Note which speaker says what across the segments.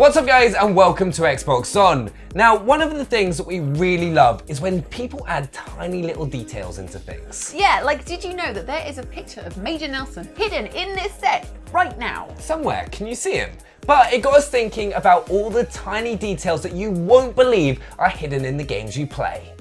Speaker 1: What's up guys and welcome to Xbox On. Now, one of the things that we really love is when people add tiny little details into things.
Speaker 2: Yeah, like did you know that there is a picture of Major Nelson hidden in this set right now?
Speaker 1: Somewhere, can you see him? But it got us thinking about all the tiny details that you won't believe are hidden in the games you play.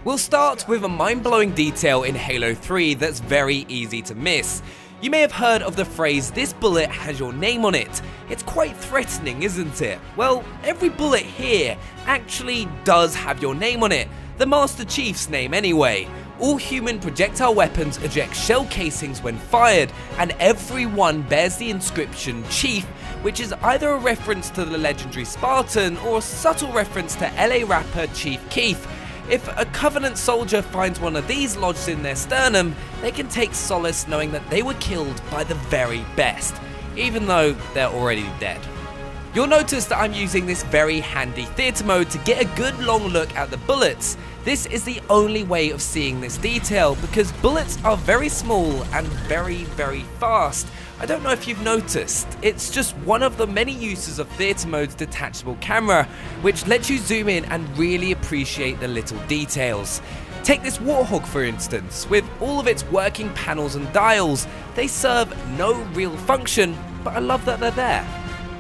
Speaker 1: We'll start with a mind-blowing detail in Halo 3 that's very easy to miss. You may have heard of the phrase, "this bullet has your name on it." It's quite threatening, isn't it? Well, every bullet here actually does have your name on it. The Master Chief's name anyway. All human projectile weapons eject shell casings when fired, and every one bears the inscription Chief, which is either a reference to the legendary Spartan or a subtle reference to LA rapper Chief Keef. If a Covenant soldier finds one of these lodged in their sternum, they can take solace knowing that they were killed by the very best, even though they're already dead. You'll notice that I'm using this very handy theatre mode to get a good long look at the bullets. This is the only way of seeing this detail because bullets are very small and very fast. I don't know if you've noticed, it's just one of the many uses of theatre mode's detachable camera, which lets you zoom in and really appreciate the little details. Take this Warthog for instance, with all of its working panels and dials. They serve no real function, but I love that they're there.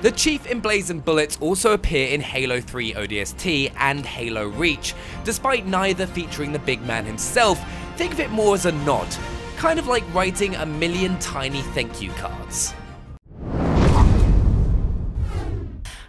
Speaker 1: The Chief emblazoned bullets also appear in Halo 3 ODST and Halo Reach. Despite neither featuring the big man himself, think of it more as a nod, kind of like writing a million tiny thank you cards.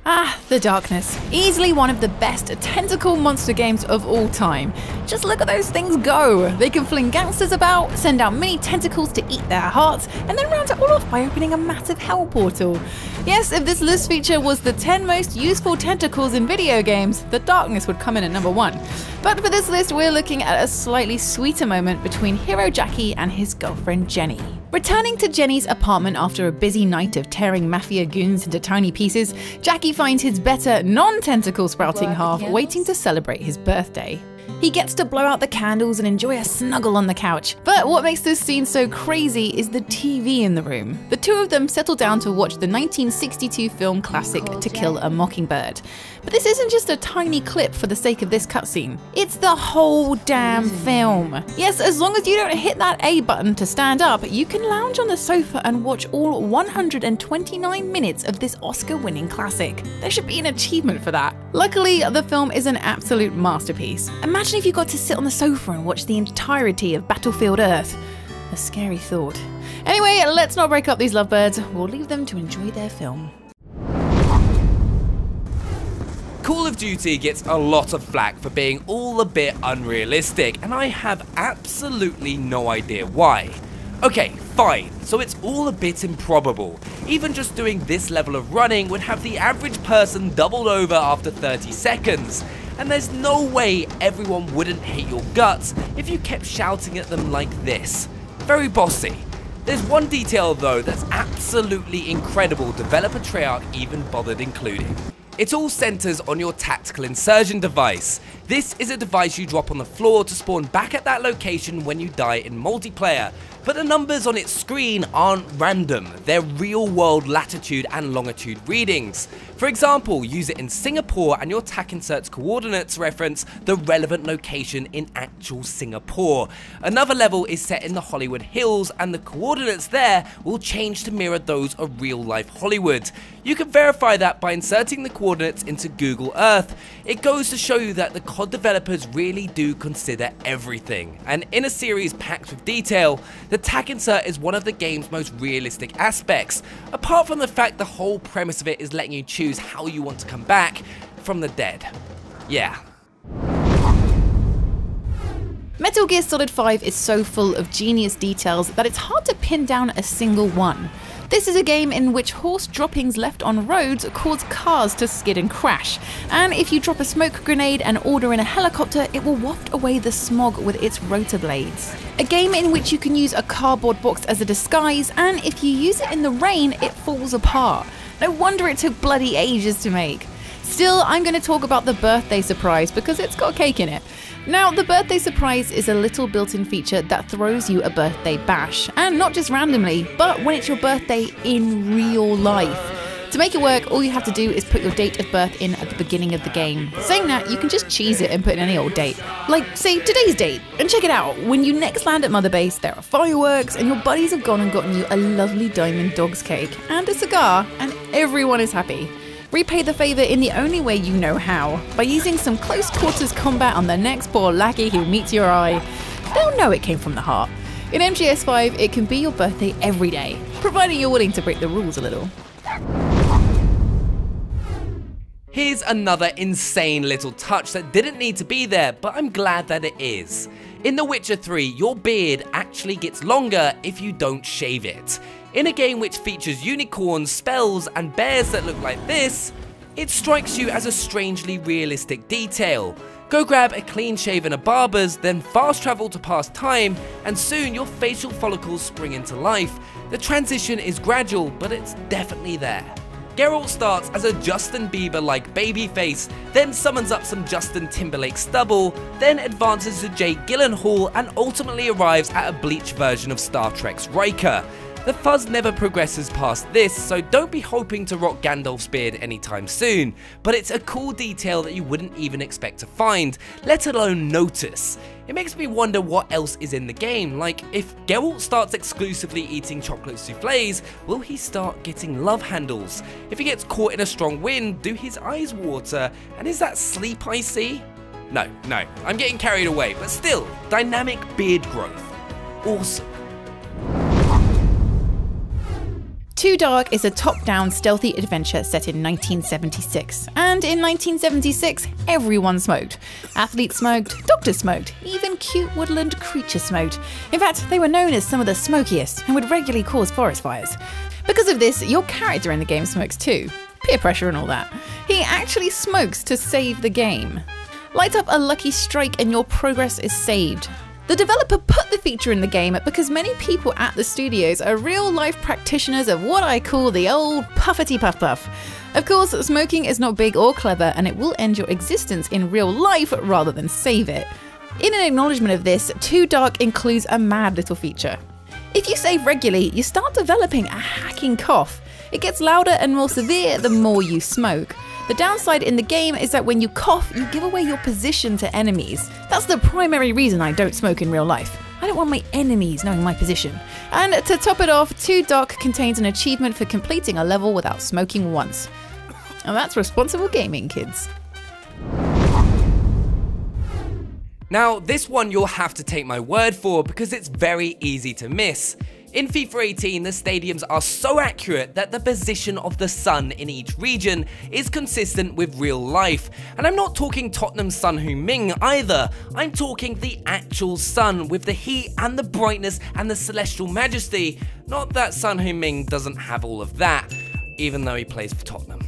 Speaker 3: Ah, The Darkness. Easily one of the best tentacle monster games of all time. Just look at those things go. They can fling gangsters about, send out mini tentacles to eat their hearts, and then round it all off by opening a massive hell portal. Yes, if this list feature was the 10 most useful tentacles in video games, The Darkness would come in at number 1. But for this list, we're looking at a slightly sweeter moment between hero Jackie and his girlfriend Jenny. Returning to Jenny's apartment after a busy night of tearing mafia goons into tiny pieces, Jackie finds his better non-tentacle sprouting half waiting to celebrate his birthday. He gets to blow out the candles and enjoy a snuggle on the couch. But what makes this scene so crazy is the TV in the room. The two of them settle down to watch the 1962 film classic To Kill a Mockingbird. But this isn't just a tiny clip for the sake of this cutscene. It's the whole damn film. Yes, as long as you don't hit that A button to stand up, you can lounge on the sofa and watch all 129 minutes of this Oscar-winning classic. There should be an achievement for that. Luckily, the film is an absolute masterpiece. Imagine if you got to sit on the sofa and watch the entirety of Battlefield Earth. A scary thought. Anyway, let's not break up these lovebirds. We'll leave them to enjoy their film.
Speaker 1: Call of Duty gets a lot of flack for being all a bit unrealistic, and I have absolutely no idea why. Okay, fine, so it's all a bit improbable. Even just doing this level of running would have the average person doubled over after 30 seconds. And there's no way everyone wouldn't hate your guts if you kept shouting at them like this. Very bossy. There's one detail though that's absolutely incredible developer Treyarch even bothered including. It all centers on your tactical insertion device. This is a device you drop on the floor to spawn back at that location when you die in multiplayer, but the numbers on its screen aren't random, they're real world latitude and longitude readings. For example, use it in Singapore and your TAC insert's coordinates reference the relevant location in actual Singapore. Another level is set in the Hollywood Hills and the coordinates there will change to mirror those of real life Hollywood. You can verify that by inserting the coordinates into Google Earth. It goes to show you that the COD developers really do consider everything, and in a series packed with detail, the TAC insert is one of the game's most realistic aspects, apart from the fact the whole premise of it is letting you choose how you want to come back from the dead. Yeah.
Speaker 3: Metal Gear Solid 5 is so full of genius details that it's hard to pin down a single one. This is a game in which horse droppings left on roads cause cars to skid and crash, and if you drop a smoke grenade and order in a helicopter, it will waft away the smog with its rotor blades. A game in which you can use a cardboard box as a disguise, and if you use it in the rain, it falls apart. No wonder it took bloody ages to make. Still, I'm going to talk about the birthday surprise because it's got cake in it. Now, the birthday surprise is a little built-in feature that throws you a birthday bash, and not just randomly, but when it's your birthday in real life. To make it work, all you have to do is put your date of birth in at the beginning of the game. Saying that, you can just cheese it and put in any old date. Like, say, today's date. And check it out, when you next land at Mother Base, there are fireworks, and your buddies have gone and gotten you a lovely diamond dog's cake, and a cigar, and everyone is happy. Repay the favour in the only way you know how, by using some close quarters combat on the next poor lackey who meets your eye. They'll know it came from the heart. In MGS5, it can be your birthday every day, providing you're willing to break the rules a little.
Speaker 1: Here's another insane little touch that didn't need to be there, but I'm glad that it is. In The Witcher 3, your beard actually gets longer if you don't shave it. In a game which features unicorns, spells, and bears that look like this, it strikes you as a strangely realistic detail. Go grab a clean shave in a barber's, then fast travel to past time, and soon your facial follicles spring into life. The transition is gradual, but it's definitely there. Geralt starts as a Justin Bieber-like babyface, then summons up some Justin Timberlake stubble, then advances to Jake Gyllenhaal and ultimately arrives at a bleached version of Star Trek's Riker. The fuzz never progresses past this, so don't be hoping to rock Gandalf's beard anytime soon, but it's a cool detail that you wouldn't even expect to find, let alone notice. It makes me wonder what else is in the game, like if Geralt starts exclusively eating chocolate soufflés, will he start getting love handles? If he gets caught in a strong wind, do his eyes water, and is that sleep I see? No, I'm getting carried away, but still, dynamic beard growth. Awesome.
Speaker 3: Too Dark is a top-down stealthy adventure set in 1976. And in 1976, everyone smoked. Athletes smoked, doctors smoked, even cute woodland creatures smoked. In fact, they were known as some of the smokiest and would regularly cause forest fires. Because of this, your character in the game smokes too. Peer pressure and all that. He actually smokes to save the game. Light up a lucky strike and your progress is saved. The developer put the feature in the game because many people at the studios are real-life practitioners of what I call the old puffety puff puff. Of course, smoking is not big or clever and it will end your existence in real life rather than save it. In an acknowledgement of this, Too Dark includes a mad little feature. If you save regularly, you start developing a hacking cough. It gets louder and more severe the more you smoke. The downside in the game is that when you cough, you give away your position to enemies. That's the primary reason I don't smoke in real life. I don't want my enemies knowing my position. And to top it off, Too Dark contains an achievement for completing a level without smoking once. And that's responsible gaming, kids.
Speaker 1: Now, this one you'll have to take my word for because it's very easy to miss. In FIFA 18, the stadiums are so accurate that the position of the sun in each region is consistent with real life. And I'm not talking Tottenham's Son Heung-min either, I'm talking the actual sun with the heat and the brightness and the celestial majesty. Not that Son Heung-min doesn't have all of that, even though he plays for Tottenham.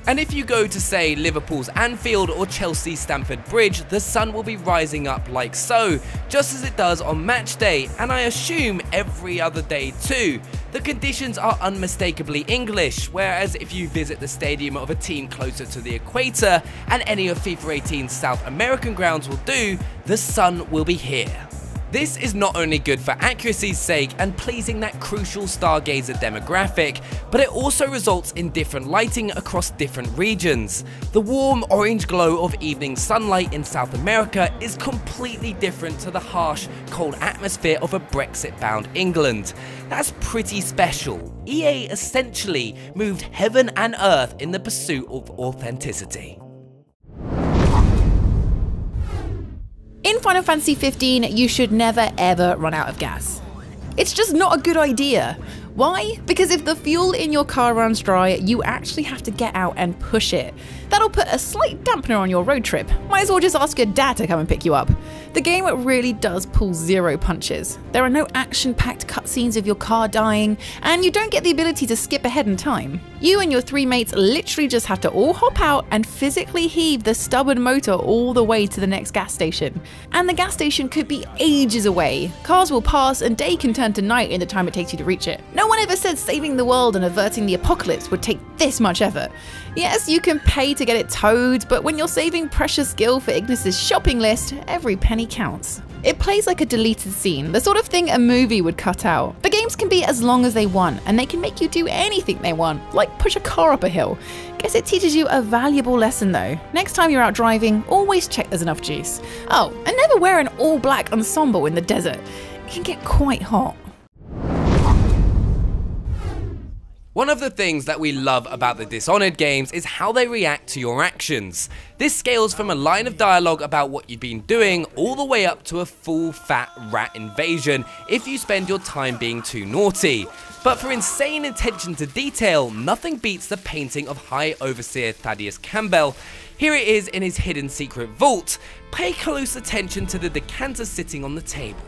Speaker 1: And if you go to, say, Liverpool's Anfield or Chelsea's Stamford Bridge, the sun will be rising up like so, just as it does on match day, and I assume every other day too. The conditions are unmistakably English, whereas if you visit the stadium of a team closer to the equator, and any of FIFA 18's South American grounds will do, the sun will be here. This is not only good for accuracy's sake and pleasing that crucial stargazer demographic, but it also results in different lighting across different regions. The warm orange glow of evening sunlight in South America is completely different to the harsh, cold atmosphere of a Brexit-bound England. That's pretty special. EA essentially moved heaven and earth in the pursuit of authenticity.
Speaker 3: In Final Fantasy 15, you should never ever run out of gas. It's just not a good idea. Why? Because if the fuel in your car runs dry, you actually have to get out and push it. That'll put a slight dampener on your road trip. Might as well just ask your dad to come and pick you up. The game really does pull zero punches. There are no action-packed cutscenes of your car dying, and you don't get the ability to skip ahead in time. You and your 3 mates literally just have to all hop out and physically heave the stubborn motor all the way to the next gas station. And the gas station could be ages away. Cars will pass and day can turn to night in the time it takes you to reach it. No one ever said saving the world and averting the apocalypse would take this much effort. Yes, you can pay to get it towed, but when you're saving precious gil for Ignis's shopping list, every penny counts. It plays like a deleted scene, the sort of thing a movie would cut out. But games can be as long as they want, and they can make you do anything they want, like push a car up a hill. Guess it teaches you a valuable lesson though. Next time you're out driving, always check there's enough juice. Oh, and never wear an all-black ensemble in the desert. It can get quite hot.
Speaker 1: One of the things that we love about the Dishonored games is how they react to your actions. This scales from a line of dialogue about what you've been doing all the way up to a full fat rat invasion if you spend your time being too naughty. But for insane attention to detail, nothing beats the painting of High Overseer Thaddeus Campbell. Here it is in his hidden secret vault. Pay close attention to the decanter sitting on the table.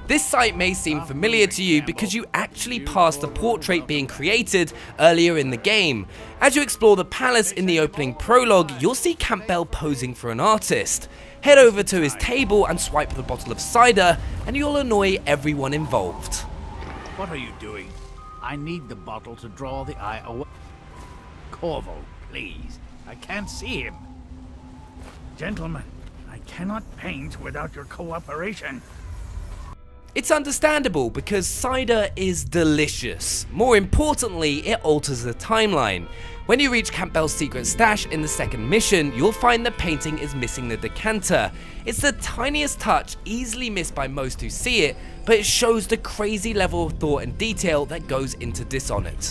Speaker 1: This sight may seem familiar to you because you actually passed the portrait being created earlier in the game. As you explore the palace in the opening prologue, you'll see Campbell posing for an artist. Head over to his table and swipe the bottle of cider, and you'll annoy everyone involved.
Speaker 4: What are you doing? I need the bottle to draw the eye away. Corvo, please. I can't see him. Gentlemen, I cannot paint without your cooperation.
Speaker 1: It's understandable because cider is delicious. More importantly, it alters the timeline. When you reach Campbell's secret stash in the second mission, you'll find the painting is missing the decanter. It's the tiniest touch, easily missed by most who see it, but it shows the crazy level of thought and detail that goes into Dishonored.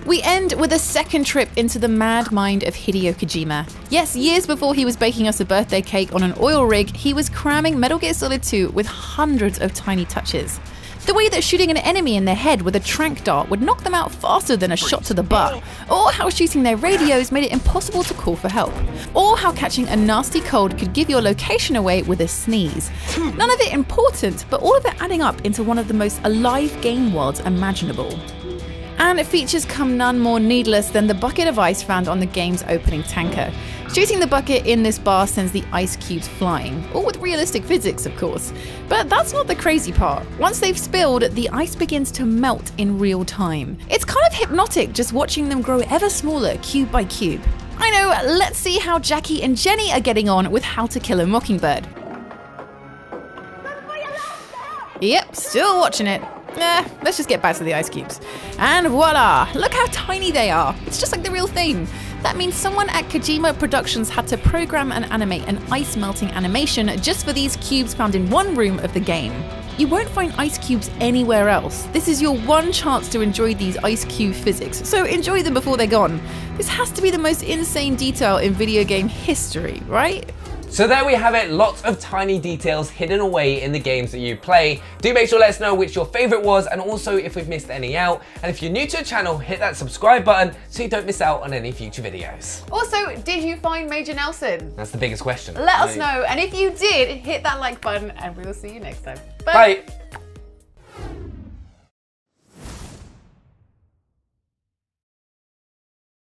Speaker 3: We end with a second trip into the mad mind of Hideo Kojima. Yes, years before he was baking us a birthday cake on an oil rig, he was cramming Metal Gear Solid 2 with hundreds of tiny touches. The way that shooting an enemy in the head with a tranq dart would knock them out faster than a shot to the butt, or how shooting their radios made it impossible to call for help, or how catching a nasty cold could give your location away with a sneeze. None of it important, but all of it adding up into one of the most alive game worlds imaginable. And features come none more needless than the bucket of ice found on the game's opening tanker. Shooting the bucket in this bar sends the ice cubes flying, all with realistic physics of course. But that's not the crazy part. Once they've spilled, the ice begins to melt in real time. It's kind of hypnotic just watching them grow ever smaller cube by cube. I know, let's see how Jackie and Jenny are getting on with How to Kill a Mockingbird. Yep, still watching it. Let's just get back to the ice cubes. And voila! Look how tiny they are! It's just like the real thing. That means someone at Kojima Productions had to program and animate an ice melting animation just for these cubes found in one room of the game. You won't find ice cubes anywhere else. This is your one chance to enjoy these ice cube physics, so enjoy them before they're gone. This has to be the most insane detail in video game history, right?
Speaker 1: So there we have it, lots of tiny details hidden away in the games that you play. Do make sure to let us know which your favourite was, and also if we've missed any out. And if you're new to the channel, hit that subscribe button so you don't miss out on any future videos.
Speaker 2: Also, did you find Major Nelson?
Speaker 1: That's the biggest question.
Speaker 2: Let us know, and if you did, hit that like button, and we will see you next time. Bye.
Speaker 1: Bye.